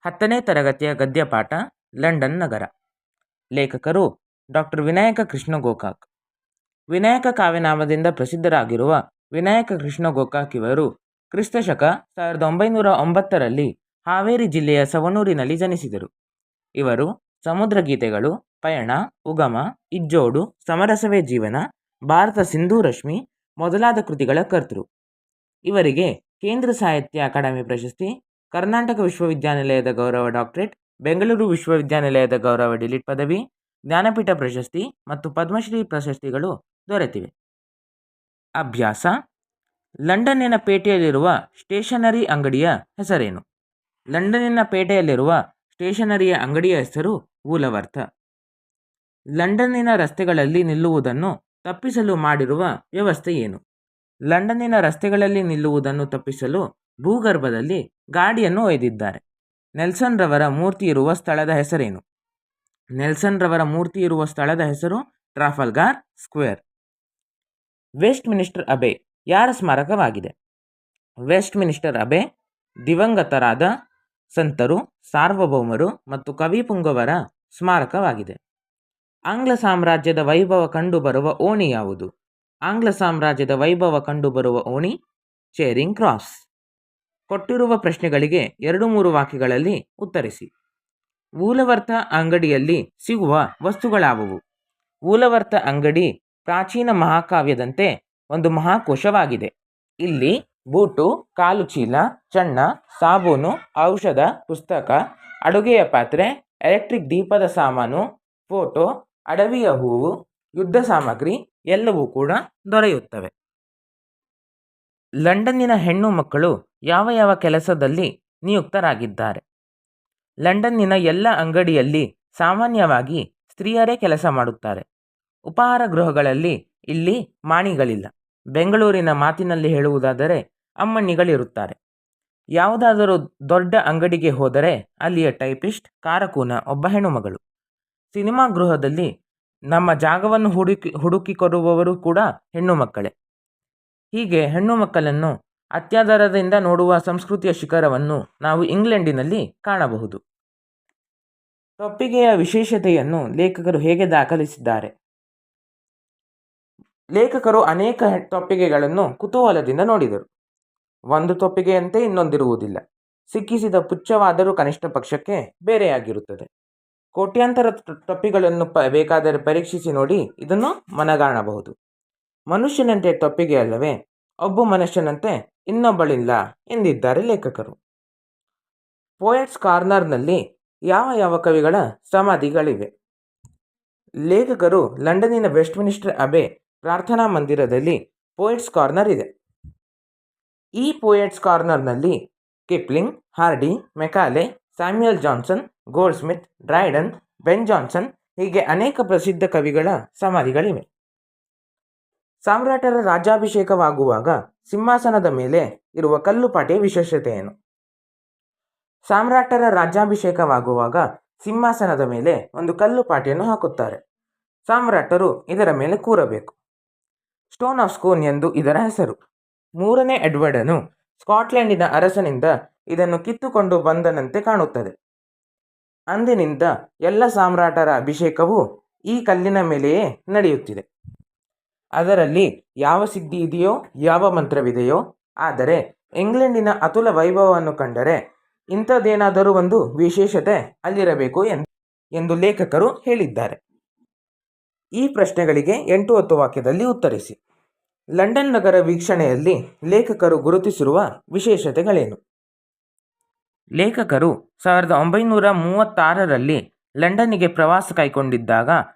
10ನೇ ತರಗತಿಯ ಗದ್ಯಪಾಠ ಲಂಡನ್ ನಗರ. ಲೇಖಕರು ಡಾಕ್ಟರ್ ವಿನಾಯಕ ಕೃಷ್ಣ ಗೋಕಾಕ್. ವಿನಾಯಕ ಕಾವ್ಯನಾಮದಿಂದ ಪ್ರಸಿದ್ಧರಾಗಿರುವ ವಿನಾಯಕ ಕೃಷ್ಣ ಗೋಕಾಕ್ ಇವರು ಕ್ರಿಸ್ತಶಕ 1909ರಲ್ಲಿ ಹಾವೇರಿ ಜಿಲ್ಲೆಯ ಸವಣೂರಿನಲ್ಲಿ ಜನಿಸಿದರು. ಇವರು ಸಮುದ್ರ ಗೀತೆಗಳು, ಪಯಣ, ಉಗಮ, ಇಜ್ಜೋಡು, ಸಮರಸವೇ ಜೀವನ, ಭಾರತ ಸಿಂಧೂ ರಶ್ಮಿ ಮೊದಲಾದ ಕೃತಿಗಳ ಕರ್ತೃ. ಇವರಿಗೆ ಕೇಂದ್ರ ಸಾಹಿತ್ಯ ಅಕಾಡೆಮಿ ಪ್ರಶಸ್ತಿ, ಕರ್ನಾಟಕ ವಿಶ್ವವಿದ್ಯಾನಿಲಯದ ಗೌರವ ಡಾಕ್ಟರೇಟ್, ಬೆಂಗಳೂರು ವಿಶ್ವವಿದ್ಯಾನಿಲಯದ ಗೌರವ ಡಿಲಿಟ್ ಪದವಿ, ಜ್ಞಾನಪೀಠ ಪ್ರಶಸ್ತಿ ಮತ್ತು ಪದ್ಮಶ್ರೀ ಪ್ರಶಸ್ತಿಗಳು ದೊರೆತಿವೆ. ಅಭ್ಯಾಸ: ಲಂಡನ್ನಿನ ಪೇಟೆಯಲ್ಲಿರುವ ಸ್ಟೇಷನರಿ ಅಂಗಡಿಯ ಹೆಸರೇನು? ಲಂಡನ್ನಿನ ಪೇಟೆಯಲ್ಲಿರುವ ಸ್ಟೇಷನರಿಯ ಅಂಗಡಿಯ ಹೆಸರು ವೂಲವರ್ಥ. ಲಂಡನ್ನಿನ ರಸ್ತೆಗಳಲ್ಲಿ ನಿಲ್ಲುವುದನ್ನು ತಪ್ಪಿಸಲು ಮಾಡಿರುವ ವ್ಯವಸ್ಥೆ ಏನು? ಲಂಡನ್ನಿನ ರಸ್ತೆಗಳಲ್ಲಿ ನಿಲ್ಲುವುದನ್ನು ತಪ್ಪಿಸಲು ಭೂಗರ್ಭದಲ್ಲಿ ಗಾಡಿಯನ್ನು ಒಯ್ದಿದ್ದಾರೆ. ನೆಲ್ಸನ್ ರವರ ಮೂರ್ತಿ ಇರುವ ಸ್ಥಳದ ಹೆಸರೇನು? ನೆಲ್ಸನ್ ರವರ ಮೂರ್ತಿ ಇರುವ ಸ್ಥಳದ ಹೆಸರು ಟ್ರಾಫಲ್ಗಾರ್ ಸ್ಕ್ವೇರ್. ವೆಸ್ಟ್ ಮಿನಿಸ್ಟರ್ ಅಬೆ ಯಾರ ಸ್ಮಾರಕವಾಗಿದೆ? ವೆಸ್ಟ್ ಮಿನಿಸ್ಟರ್ ಅಬೆ ದಿವಂಗತರಾದ ಸಂತರು, ಸಾರ್ವಭೌಮರು ಮತ್ತು ಕವಿಪುಂಗವರ ಸ್ಮಾರಕವಾಗಿದೆ. ಆಂಗ್ಲ ಸಾಮ್ರಾಜ್ಯದ ವೈಭವ ಕಂಡುಬರುವ ಓಣಿ ಯಾವುದು? ಆಂಗ್ಲ ಸಾಮ್ರಾಜ್ಯದ ವೈಭವ ಕಂಡುಬರುವ ಓಣಿ ಚೇರಿಂಗ್ ಕ್ರಾಸ್. ಕೊಟ್ಟಿರುವ ಪ್ರಶ್ನೆಗಳಿಗೆ 2-3 ವಾಕ್ಯಗಳಲ್ಲಿ ಉತ್ತರಿಸಿ. ವೂಲವರ್ಥ ಅಂಗಡಿಯಲ್ಲಿ ಸಿಗುವ ವಸ್ತುಗಳಾವುವು? ವೂಲವರ್ಥ ಅಂಗಡಿ ಪ್ರಾಚೀನ ಮಹಾಕಾವ್ಯದಂತೆ ಒಂದು ಮಹಾಕೋಶವಾಗಿದೆ. ಇಲ್ಲಿ ಬೂಟು, ಕಾಲು ಚೀಲ, ಚಣ್ಣ, ಸಾಬೂನು, ಔಷಧ, ಪುಸ್ತಕ, ಅಡುಗೆಯ ಪಾತ್ರೆ, ಎಲೆಕ್ಟ್ರಿಕ್ ದೀಪದ ಸಾಮಾನು, ಫೋಟೋ, ಅಡವಿಯ ಹೂವು, ಯುದ್ಧ ಸಾಮಗ್ರಿ ಎಲ್ಲವೂ ಕೂಡ ದೊರೆಯುತ್ತವೆ. ಲಂಡನ್ನಿನ ಹೆಣ್ಣು ಮಕ್ಕಳು ಯಾವ ಯಾವ ಕೆಲಸದಲ್ಲಿ ನಿಯುಕ್ತರಾಗಿದ್ದಾರೆ? ಲಂಡನ್ನಿನ ಎಲ್ಲ ಅಂಗಡಿಯಲ್ಲಿ ಸಾಮಾನ್ಯವಾಗಿ ಸ್ತ್ರೀಯರೇ ಕೆಲಸ ಮಾಡುತ್ತಾರೆ. ಉಪಹಾರ ಗೃಹಗಳಲ್ಲಿ ಇಲ್ಲಿ ಮಾಣಿಗಳಿಲ್ಲ. ಬೆಂಗಳೂರಿನ ಮಾತಿನಲ್ಲಿ ಹೇಳುವುದಾದರೆ ಅಮ್ಮಣ್ಣಿಗಳಿರುತ್ತಾರೆ. ಯಾವುದಾದರೂ ದೊಡ್ಡ ಅಂಗಡಿಗೆ ಹೋದರೆ ಅಲ್ಲಿಯ ಟೈಪಿಸ್ಟ್, ಕಾರಕೂನ ಒಬ್ಬ ಹೆಣ್ಣುಮಗಳು. ಸಿನಿಮಾ ಗೃಹದಲ್ಲಿ ನಮ್ಮ ಜಾಗವನ್ನು ಹುಡುಕಿಕೊಡುವವರು ಕೂಡ ಹೆಣ್ಣು ಮಕ್ಕಳೇ. ಹೀಗೆ ಹೆಣ್ಣು ಮಕ್ಕಳನ್ನು ಅತ್ಯಾದರದಿಂದ ನೋಡುವ ಸಂಸ್ಕೃತಿಯ ಶಿಖರವನ್ನು ನಾವು ಇಂಗ್ಲೆಂಡಿನಲ್ಲಿ ಕಾಣಬಹುದು. ಟೊಪ್ಪಿಗೆಯ ವಿಶೇಷತೆಯನ್ನು ಲೇಖಕರು ಹೇಗೆ ದಾಖಲಿಸಿದ್ದಾರೆ? ಲೇಖಕರು ಅನೇಕ ಟೊಪ್ಪಿಗೆಗಳನ್ನು ಕುತೂಹಲದಿಂದ ನೋಡಿದರು. ಒಂದು ಟೊಪ್ಪಿಗೆಯಂತೆ ಇನ್ನೊಂದಿರುವುದಿಲ್ಲ. ಸಿಕ್ಕಿಸಿದ ಪುಚ್ಛವಾದರೂ ಕನಿಷ್ಠ ಪಕ್ಷಕ್ಕೆ ಬೇರೆಯಾಗಿರುತ್ತದೆ. ಕೋಟ್ಯಾಂತರ ಟೊಪ್ಪಿಗಳನ್ನು ಬೇಕಾದರೆ ಪರೀಕ್ಷಿಸಿ ನೋಡಿ ಇದನ್ನು ಮನಗಾಣಬಹುದು. ಮನುಷ್ಯನಂತೆ ಟೊಪ್ಪಿಗೆ ಅಲ್ಲವೇ? ಒಬ್ಬ ಮನುಷ್ಯನಂತೆ ಇನ್ನೊಬ್ಬಳಿಲ್ಲ ಎಂದಿದ್ದಾರೆ ಲೇಖಕರು. ಪೋಯೆಟ್ಸ್ ಕಾರ್ನರ್ನಲ್ಲಿ ಯಾವ ಯಾವ ಕವಿಗಳ ಸಮಾಧಿಗಳಿವೆ? ಲೇಖಕರು ಲಂಡನ್ನಿನ ವೆಸ್ಟ್ ಮಿನಿಸ್ಟರ್ ಅಬೆ ಪ್ರಾರ್ಥನಾ ಮಂದಿರದಲ್ಲಿ ಪೋಯೆಟ್ಸ್ ಕಾರ್ನರ್ ಇದೆ. ಈ ಪೋಯೆಟ್ಸ್ ಕಾರ್ನರ್ನಲ್ಲಿ Kipling, Hardy, Macaulay, Samuel Johnson, Goldsmith, Dryden, Ben Jonson ಹೀಗೆ ಅನೇಕ ಪ್ರಸಿದ್ಧ ಕವಿಗಳ ಸಮಾಧಿಗಳಿವೆ. ಸಾಮ್ರಾಟರ ರಾಜ್ಯಾಭಿಷೇಕವಾಗುವಾಗ ಸಿಂಹಾಸನದ ಮೇಲೆ ಇರುವ ಕಲ್ಲುಪಾಟಿಯ ವಿಶೇಷತೆ ಏನು? ಸಾಮ್ರಾಟರ ರಾಜ್ಯಾಭಿಷೇಕವಾಗುವಾಗ ಸಿಂಹಾಸನದ ಮೇಲೆ ಒಂದು ಕಲ್ಲುಪಾಟಿಯನ್ನು ಹಾಕುತ್ತಾರೆ. ಸಾಮ್ರಾಟರು ಇದರ ಮೇಲೆ ಕೂರಬೇಕು. ಸ್ಟೋನ್ ಆಫ್ ಸ್ಕೋನ್ ಎಂದು ಇದರ ಹೆಸರು. 3ನೇ ಎಡ್ವರ್ಡನು ಸ್ಕಾಟ್ಲೆಂಡಿನ ಅರಸನಿಂದ ಇದನ್ನು ಕಿತ್ತುಕೊಂಡು ಬಂದನಂತೆ ಕಾಣುತ್ತದೆ. ಅಂದಿನಿಂದ ಎಲ್ಲ ಸಾಮ್ರಾಟರ ಅಭಿಷೇಕವೂ ಈ ಕಲ್ಲಿನ ಮೇಲೆಯೇ ನಡೆಯುತ್ತಿದೆ. ಅದರಲ್ಲಿ ಯಾವ ಸಿದ್ಧಿ ಇದೆಯೋ, ಯಾವ ಮಂತ್ರವಿದೆಯೋ, ಆದರೆ ಇಂಗ್ಲೆಂಡಿನ ಅತುಲ ವೈಭವವನ್ನು ಕಂಡರೆ ಇಂಥದ್ದೇನಾದರೂ ಒಂದು ವಿಶೇಷತೆ ಅಲ್ಲಿರಬೇಕು ಎಂದು ಲೇಖಕರು ಹೇಳಿದ್ದಾರೆ. ಈ ಪ್ರಶ್ನೆಗಳಿಗೆ 8-10 ವಾಕ್ಯದಲ್ಲಿ ಉತ್ತರಿಸಿ. ಲಂಡನ್ ನಗರ ವೀಕ್ಷಣೆಯಲ್ಲಿ ಲೇಖಕರು ಗುರುತಿಸಿರುವ ವಿಶೇಷತೆಗಳೇನು? ಲೇಖಕರು 1936ರಲ್ಲಿ ಲಂಡನ್ನಿಗೆ ಪ್ರವಾಸ ಕೈಗೊಂಡಿದ್ದಾಗ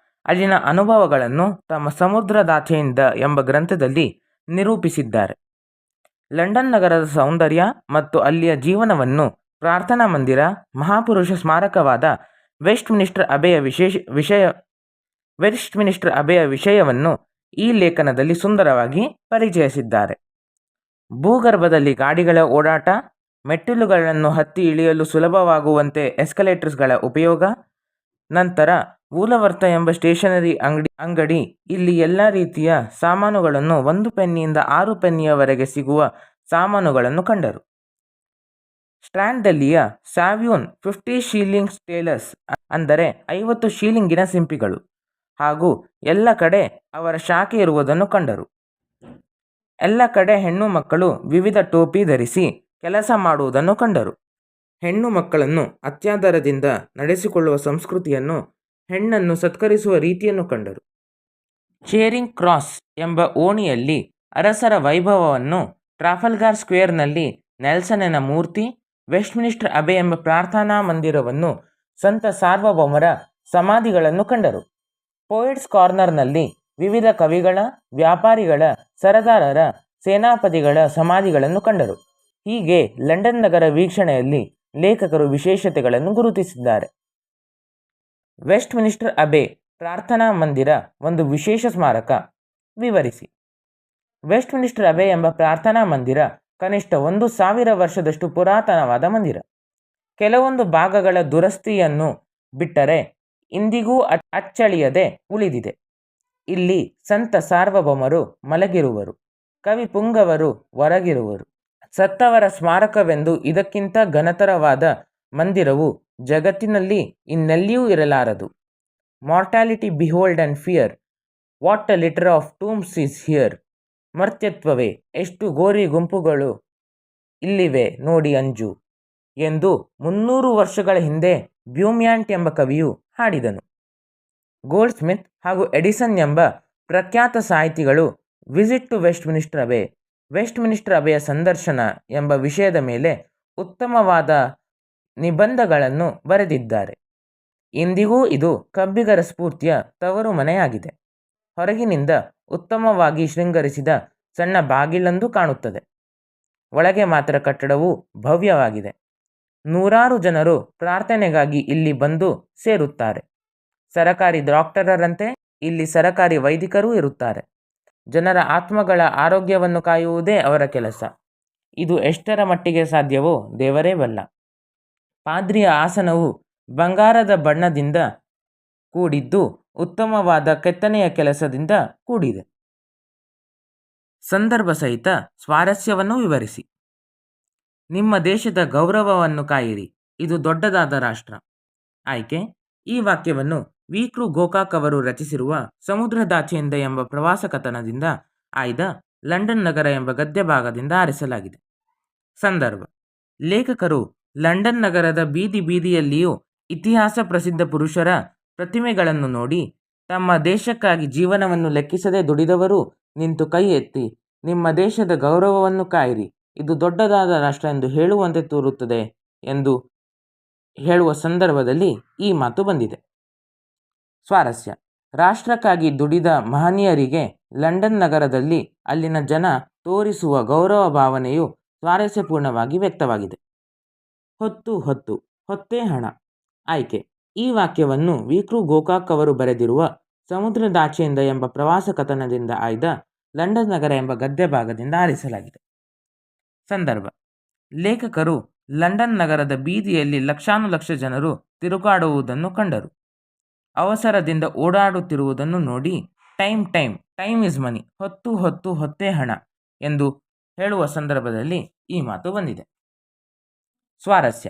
ಅಲ್ಲಿನ ಅನುಭವಗಳನ್ನು ತಮ್ಮ ಸಮುದ್ರದಾಚೆಯಿಂದ ಎಂಬ ಗ್ರಂಥದಲ್ಲಿ ನಿರೂಪಿಸಿದ್ದಾರೆ. ಲಂಡನ್ ನಗರದ ಸೌಂದರ್ಯ ಮತ್ತು ಅಲ್ಲಿಯ ಜೀವನವನ್ನು ಪ್ರಾರ್ಥನಾ ಮಂದಿರ, ಮಹಾಪುರುಷ ಸ್ಮಾರಕವಾದ ವೆಸ್ಟ್ ಮಿನಿಸ್ಟರ್ ಅಬೆಯ ವಿಷಯವನ್ನು ಈ ಲೇಖನದಲ್ಲಿ ಸುಂದರವಾಗಿ ಪರಿಚಯಿಸಿದ್ದಾರೆ. ಭೂಗರ್ಭದಲ್ಲಿ ಗಾಡಿಗಳ ಓಡಾಟ, ಮೆಟ್ಟಿಲುಗಳನ್ನು ಹತ್ತಿ ಇಳಿಯಲು ಸುಲಭವಾಗುವಂತೆ ಎಸ್ಕಲೇಟರ್ಸ್ಗಳ ಉಪಯೋಗ, ನಂತರ ವೂಲವರ್ಥ ಎಂಬ ಸ್ಟೇಷನರಿ ಅಂಗಡಿ ಇಲ್ಲಿ ಎಲ್ಲ ರೀತಿಯ ಸಾಮಾನುಗಳನ್ನು 1 ಪೆನ್ನಿಯಿಂದ 6 ಪೆನ್ನಿಯವರೆಗೆ ಸಿಗುವ ಸಾಮಾನುಗಳನ್ನು ಕಂಡರು. ಸ್ಟ್ರಾಂಡ್ದಲ್ಲಿಯ ಸಾವ್ಯೂನ್ 50 ಶೀಲಿಂಗ್ ಟೇಲರ್ಸ್ ಅಂದರೆ 50 ಶೀಲಿಂಗಿನ ಸಿಂಪಿಗಳು ಹಾಗೂ ಎಲ್ಲ ಕಡೆ ಅವರ ಶಾಖೆ ಇರುವುದನ್ನು ಕಂಡರು. ಎಲ್ಲ ಕಡೆ ಹೆಣ್ಣು ಮಕ್ಕಳು ವಿವಿಧ ಟೋಪಿ ಧರಿಸಿ ಕೆಲಸ ಮಾಡುವುದನ್ನು ಕಂಡರು. ಹೆಣ್ಣು ಮಕ್ಕಳನ್ನು ಅತ್ಯಾದರದಿಂದ ನಡೆಸಿಕೊಳ್ಳುವ ಸಂಸ್ಕೃತಿಯನ್ನು, ಹೆಣ್ಣನ್ನು ಸತ್ಕರಿಸುವ ರೀತಿಯನ್ನು ಕಂಡರು. ಚೇರಿಂಗ್ ಕ್ರಾಸ್ ಎಂಬ ಓಣಿಯಲ್ಲಿ ಅರಸರ ವೈಭವವನ್ನು, ಟ್ರಾಫಲ್ಗಾರ್ ಸ್ಕ್ವೇರ್ನಲ್ಲಿ ನೆಲ್ಸನ್ನನ ಮೂರ್ತಿ, ವೆಸ್ಟ್ಮಿನಿಸ್ಟರ್ ಅಬೆ ಎಂಬ ಪ್ರಾರ್ಥನಾ ಮಂದಿರವನ್ನು, ಸಂತ ಸಾರ್ವಭೌಮರ ಸಮಾಧಿಗಳನ್ನು ಕಂಡರು. ಪೋಯಿಟ್ಸ್ ಕಾರ್ನರ್ನಲ್ಲಿ ವಿವಿಧ ಕವಿಗಳ, ವ್ಯಾಪಾರಿಗಳ, ಸರದಾರರ, ಸೇನಾಪತಿಗಳ ಸಮಾಧಿಗಳನ್ನು ಕಂಡರು. ಹೀಗೆ ಲಂಡನ್ ನಗರ ವೀಕ್ಷಣೆಯಲ್ಲಿ ಲೇಖಕರು ವಿಶೇಷತೆಗಳನ್ನು ಗುರುತಿಸಿದ್ದಾರೆ. ವೆಸ್ಟ್ಮಿನಿಸ್ಟರ್ ಅಬೆ ಪ್ರಾರ್ಥನಾ ಮಂದಿರ ಒಂದು ವಿಶೇಷ ಸ್ಮಾರಕ. ವಿವರಿಸಿ. ವೆಸ್ಟ್ಮಿನಿಸ್ಟರ್ ಅಬೆ ಎಂಬ ಪ್ರಾರ್ಥನಾ ಮಂದಿರ ಕನಿಷ್ಠ 1000 ವರ್ಷದಷ್ಟು ಪುರಾತನವಾದ ಮಂದಿರ. ಕೆಲವೊಂದು ಭಾಗಗಳ ದುರಸ್ತಿಯನ್ನು ಬಿಟ್ಟರೆ ಇಂದಿಗೂ ಅಚ್ಚಳಿಯದೆ ಉಳಿದಿದೆ. ಇಲ್ಲಿ ಸಂತ ಸಾರ್ವಭೌಮರು ಮಲಗಿರುವರು, ಕವಿ ಪುಂಗವರು ಹೊರಗಿರುವರು. ಸತ್ತವರ ಸ್ಮಾರಕವೆಂದು ಇದಕ್ಕಿಂತ ಘನತರವಾದ ಮಂದಿರವು ಜಗತ್ತಿನಲ್ಲಿ ಇನ್ನೆಲ್ಲಿಯೂ ಇರಲಾರದು. Mortality behold and fear, what a litter of tombs is here. ಮರ್ತ್ಯತ್ವವೇ, ಎಷ್ಟು ಗೋರಿ ಗುಂಪುಗಳು ಇಲ್ಲಿವೆ ನೋಡಿ ಅಂಜು ಎಂದು 300 ವರ್ಷಗಳ ಹಿಂದೆ ಬ್ಯೂಮ್ಯಾಂಟ್ ಎಂಬ ಕವಿಯು ಹಾಡಿದನು. ಗೋಲ್ಡ್ ಸ್ಮಿತ್ ಹಾಗೂ ಎಡಿಸನ್ ಎಂಬ ಪ್ರಖ್ಯಾತ ಸಾಹಿತಿಗಳು visit to Westminster Abbey, Westminster ಅಬೆಯ ಸಂದರ್ಶನ ಎಂಬ ವಿಷಯದ ಮೇಲೆ ಉತ್ತಮವಾದ ನಿಬಂಧಗಳನ್ನು ಬರೆದಿದ್ದಾರೆ. ಇಂದಿಗೂ ಇದು ಕಬ್ಬಿಗರ ಸ್ಫೂರ್ತಿಯ ತವರು ಮನೆಯಾಗಿದೆ. ಹೊರಗಿನಿಂದ ಉತ್ತಮವಾಗಿ ಶೃಂಗರಿಸಿದ ಸಣ್ಣ ಬಾಗಿಲೊಂದು ಕಾಣುತ್ತದೆ. ಒಳಗೆ ಮಾತ್ರ ಕಟ್ಟಡವು ಭವ್ಯವಾಗಿದೆ. ನೂರಾರು ಜನರು ಪ್ರಾರ್ಥನೆಗಾಗಿ ಇಲ್ಲಿ ಬಂದು ಸೇರುತ್ತಾರೆ. ಸರಕಾರಿ ಡಾಕ್ಟರರಂತೆ ಇಲ್ಲಿ ಸರಕಾರಿ ವೈದಿಕರೂ ಇರುತ್ತಾರೆ. ಜನರ ಆತ್ಮಗಳ ಆರೋಗ್ಯವನ್ನು ಕಾಯುವುದೇ ಅವರ ಕೆಲಸ. ಇದು ಎಷ್ಟರ ಮಟ್ಟಿಗೆ ಸಾಧ್ಯವೋ ದೇವರೇ ಬಲ್ಲ. ಪಾದ್ರಿಯ ಆಸನವು ಬಂಗಾರದ ಬಣ್ಣದಿಂದ ಕೂಡಿದ್ದು ಉತ್ತಮವಾದ ಕೆತ್ತನೆಯ ಕೆಲಸದಿಂದ ಕೂಡಿದೆ. ಸಂದರ್ಭ ಸಹಿತ ಸ್ವಾರಸ್ಯವನ್ನು ವಿವರಿಸಿ. ನಿಮ್ಮ ದೇಶದ ಗೌರವವನ್ನು ಕಾಯಿರಿ, ಇದು ದೊಡ್ಡದಾದ ರಾಷ್ಟ್ರ. ಆಯ್ಕೆ. ಈ ವಾಕ್ಯವನ್ನು ವಿ.ಕೃ. ಗೋಕಾಕ್ ಅವರು ರಚಿಸಿರುವ ಸಮುದ್ರದಾಚೆಯಿಂದ ಎಂಬ ಪ್ರವಾಸ ಕಥನದಿಂದ ಆಯ್ದ ಲಂಡನ್ ನಗರ ಎಂಬ ಗದ್ಯ ಭಾಗದಿಂದ ಆರಿಸಲಾಗಿದೆ. ಸಂದರ್ಭ. ಲೇಖಕರು ಲಂಡನ್ ನಗರದ ಬೀದಿ ಬೀದಿಯಲ್ಲಿಯೂ ಇತಿಹಾಸ ಪ್ರಸಿದ್ಧ ಪುರುಷರ ಪ್ರತಿಮೆಗಳನ್ನು ನೋಡಿ, ತಮ್ಮ ದೇಶಕ್ಕಾಗಿ ಜೀವನವನ್ನು ಲೆಕ್ಕಿಸದೆ ದುಡಿದವರು ನಿಂತು ಕೈ ಎತ್ತಿ, ನಿಮ್ಮ ದೇಶದ ಗೌರವವನ್ನು ಕಾಯಿರಿ, ಇದು ದೊಡ್ಡದಾದ ರಾಷ್ಟ್ರ ಎಂದು ಹೇಳುವಂತೆ ತೋರುತ್ತದೆ ಎಂದು ಹೇಳುವ ಸಂದರ್ಭದಲ್ಲಿ ಈ ಮಾತು ಬಂದಿದೆ. ಸ್ವಾರಸ್ಯ. ರಾಷ್ಟ್ರಕ್ಕಾಗಿ ದುಡಿದ ಮಹನೀಯರಿಗೆ ಲಂಡನ್ ನಗರದಲ್ಲಿ ಅಲ್ಲಿನ ಜನ ತೋರಿಸುವ ಗೌರವ ಭಾವನೆಯು ಸ್ವಾರಸ್ಯಪೂರ್ಣವಾಗಿ ವ್ಯಕ್ತವಾಗಿದೆ. ಹೊತ್ತು ಹೊತ್ತು, ಹೊತ್ತೇ ಹಣ. ಆಯ್ಕೆ. ಈ ವಾಕ್ಯವನ್ನು ವಿ.ಕೃ. ಗೋಕಾಕ್ ಅವರು ಬರೆದಿರುವ ಸಮುದ್ರದಾಚೆಯಿಂದ ಎಂಬ ಪ್ರವಾಸ ಕಥನದಿಂದ ಆಯ್ದ ಲಂಡನ್ ನಗರ ಎಂಬ ಗದ್ಯ ಭಾಗದಿಂದ ಆರಿಸಲಾಗಿದೆ. ಸಂದರ್ಭ. ಲೇಖಕರು ಲಂಡನ್ ನಗರದ ಬೀದಿಯಲ್ಲಿ ಲಕ್ಷಾನುಲಕ್ಷ ಜನರು ತಿರುಗಾಡುವುದನ್ನು ಕಂಡರು. ಅವಸರದಿಂದ ಓಡಾಡುತ್ತಿರುವುದನ್ನು ನೋಡಿ ಟೈಮ್ ಈಸ್ ಮನಿ, ಹೊತ್ತು ಹೊತ್ತು ಹೊತ್ತೇ ಹಣ ಎಂದು ಹೇಳುವ ಸಂದರ್ಭದಲ್ಲಿ ಈ ಮಾತು ಬಂದಿದೆ. ಸ್ವಾರಸ್ಯ.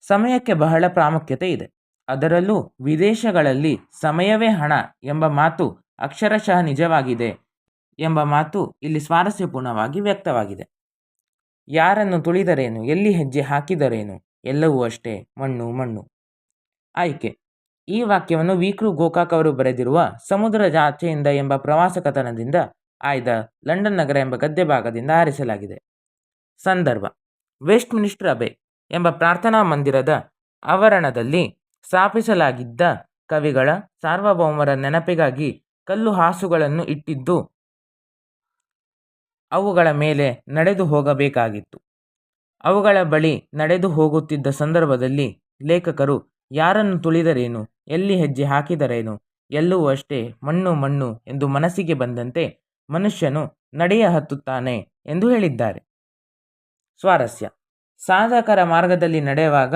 ಸಮಯಕ್ಕೆ ಬಹಳ ಪ್ರಾಮುಖ್ಯತೆ ಇದೆ. ಅದರಲ್ಲೂ ವಿದೇಶಗಳಲ್ಲಿ ಸಮಯವೇ ಹಣ ಎಂಬ ಮಾತು ಅಕ್ಷರಶಃ ನಿಜವಾಗಿದೆ ಎಂಬ ಮಾತು ಇಲ್ಲಿ ಸ್ವಾರಸ್ಯಪೂರ್ಣವಾಗಿ ವ್ಯಕ್ತವಾಗಿದೆ. ಯಾರನ್ನು ತುಳಿದರೇನು, ಎಲ್ಲಿ ಹೆಜ್ಜೆ ಹಾಕಿದರೇನು, ಎಲ್ಲವೂ ಅಷ್ಟೇ ಮಣ್ಣು ಮಣ್ಣು. ಆಯ್ಕೆ. ಈ ವಾಕ್ಯವನ್ನು ವಿ.ಕೃ. ಗೋಕಾಕ್ ಅವರು ಬರೆದಿರುವ ಸಮುದ್ರದಾಚೆಯಿಂದ ಎಂಬ ಪ್ರವಾಸ ಕಥನದಿಂದ ಆಯ್ದ ಲಂಡನ್ ನಗರ ಎಂಬ ಗದ್ಯ ಭಾಗದಿಂದ ಆರಿಸಲಾಗಿದೆ. ಸಂದರ್ಭ. ವೆಸ್ಟ್ಮಿನಿಸ್ಟರ್ ಅಬೆ ಎಂಬ ಪ್ರಾರ್ಥನಾ ಮಂದಿರದ ಆವರಣದಲ್ಲಿ ಸ್ಥಾಪಿಸಲಾಗಿದ್ದ ಕವಿಗಳ, ಸಾರ್ವಭೌಮರ ನೆನಪಿಗಾಗಿ ಕಲ್ಲು ಹಾಸುಗಳನ್ನು ಇಟ್ಟಿದ್ದು ಅವುಗಳ ಮೇಲೆ ನಡೆದು ಹೋಗಬೇಕಾಗಿತ್ತು. ಅವುಗಳ ಬಳಿ ನಡೆದು ಹೋಗುತ್ತಿದ್ದ ಸಂದರ್ಭದಲ್ಲಿ ಲೇಖಕರು ಯಾರನ್ನು ತುಳಿದರೇನು, ಎಲ್ಲಿ ಹೆಜ್ಜೆ ಹಾಕಿದರೇನು, ಎಲ್ಲವೂ ಅಷ್ಟೇ ಮಣ್ಣು ಮಣ್ಣು ಎಂದು ಮನಸ್ಸಿಗೆ ಬಂದಂತೆ ಮನುಷ್ಯನು ನಡೆಯ ಹತ್ತುತ್ತಾನೆ ಎಂದು ಹೇಳಿದ್ದಾರೆ. ಸ್ವಾರಸ್ಯ. ಸಾಧಕರ ಮಾರ್ಗದಲ್ಲಿ ನಡೆಯುವಾಗ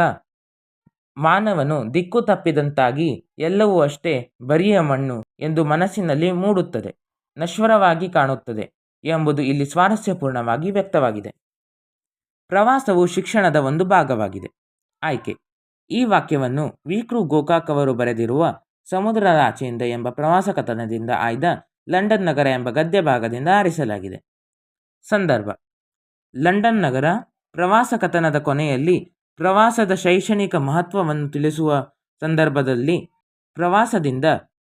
ಮಾನವನು ದಿಕ್ಕು ತಪ್ಪಿದಂತಾಗಿ ಎಲ್ಲವೂ ಅಷ್ಟೇ ಬರಿಯ ಮಣ್ಣು ಎಂದು ಮನಸ್ಸಿನಲ್ಲಿ ಮೂಡುತ್ತದೆ, ನಶ್ವರವಾಗಿ ಕಾಣುತ್ತದೆ ಎಂಬುದು ಇಲ್ಲಿ ಸ್ವಾರಸ್ಯಪೂರ್ಣವಾಗಿ ವ್ಯಕ್ತವಾಗಿದೆ. ಪ್ರವಾಸವು ಶಿಕ್ಷಣದ ಒಂದು ಭಾಗವಾಗಿದೆ. ಆಯ್ಕೆ: ಈ ವಾಕ್ಯವನ್ನು ವಿ.ಕೃ. ಗೋಕಾಕ್ ಅವರು ಬರೆದಿರುವ ಸಮುದ್ರದ ಆಚೆಯಿಂದ ಎಂಬ ಪ್ರವಾಸ ಕಥನದಿಂದ ಆಯ್ದ ಲಂಡನ್ ನಗರ ಎಂಬ ಗದ್ಯ ಭಾಗದಿಂದ ಆರಿಸಲಾಗಿದೆ. ಸಂದರ್ಭ: ಲಂಡನ್ ನಗರ. ಪ್ರವಾಸ ಕಥನದ ಕೊನೆಯಲ್ಲಿ ಪ್ರವಾಸದ ಶೈಕ್ಷಣಿಕ ಮಹತ್ವವನ್ನು ತಿಳಿಸುವ ಸಂದರ್ಭದಲ್ಲಿ ಪ್ರವಾಸದಿಂದ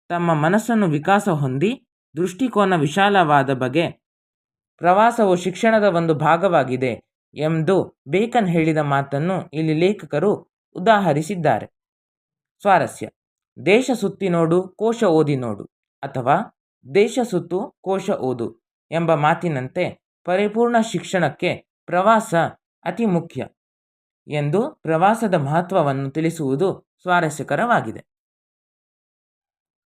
ತಮ್ಮ ಮನಸ್ಸನ್ನು ವಿಕಾಸ ಹೊಂದಿ ದೃಷ್ಟಿಕೋನ ವಿಶಾಲವಾದ ಬಗೆ ಪ್ರವಾಸವು ಶಿಕ್ಷಣದ ಒಂದು ಭಾಗವಾಗಿದೆ ಎಂದು ಬೇಕನ್ ಹೇಳಿದ ಮಾತನ್ನು ಇಲ್ಲಿ ಲೇಖಕರು ಉದಾಹರಿಸಿದ್ದಾರೆ. ಸ್ವಾರಸ್ಯ: ದೇಶ ಸುತ್ತಿ ನೋಡು, ಕೋಶ ಓದಿ ನೋಡು ಅಥವಾ ದೇಶ ಸುತ್ತು, ಕೋಶ ಓದು ಎಂಬ ಮಾತಿನಂತೆ ಪರಿಪೂರ್ಣ ಶಿಕ್ಷಣಕ್ಕೆ ಪ್ರವಾಸ ಅತಿ ಮುಖ್ಯ ಎಂದು ಪ್ರವಾಸದ ಮಹತ್ವವನ್ನು ತಿಳಿಸುವುದು ಸ್ವಾರಸ್ಯಕರವಾಗಿದೆ.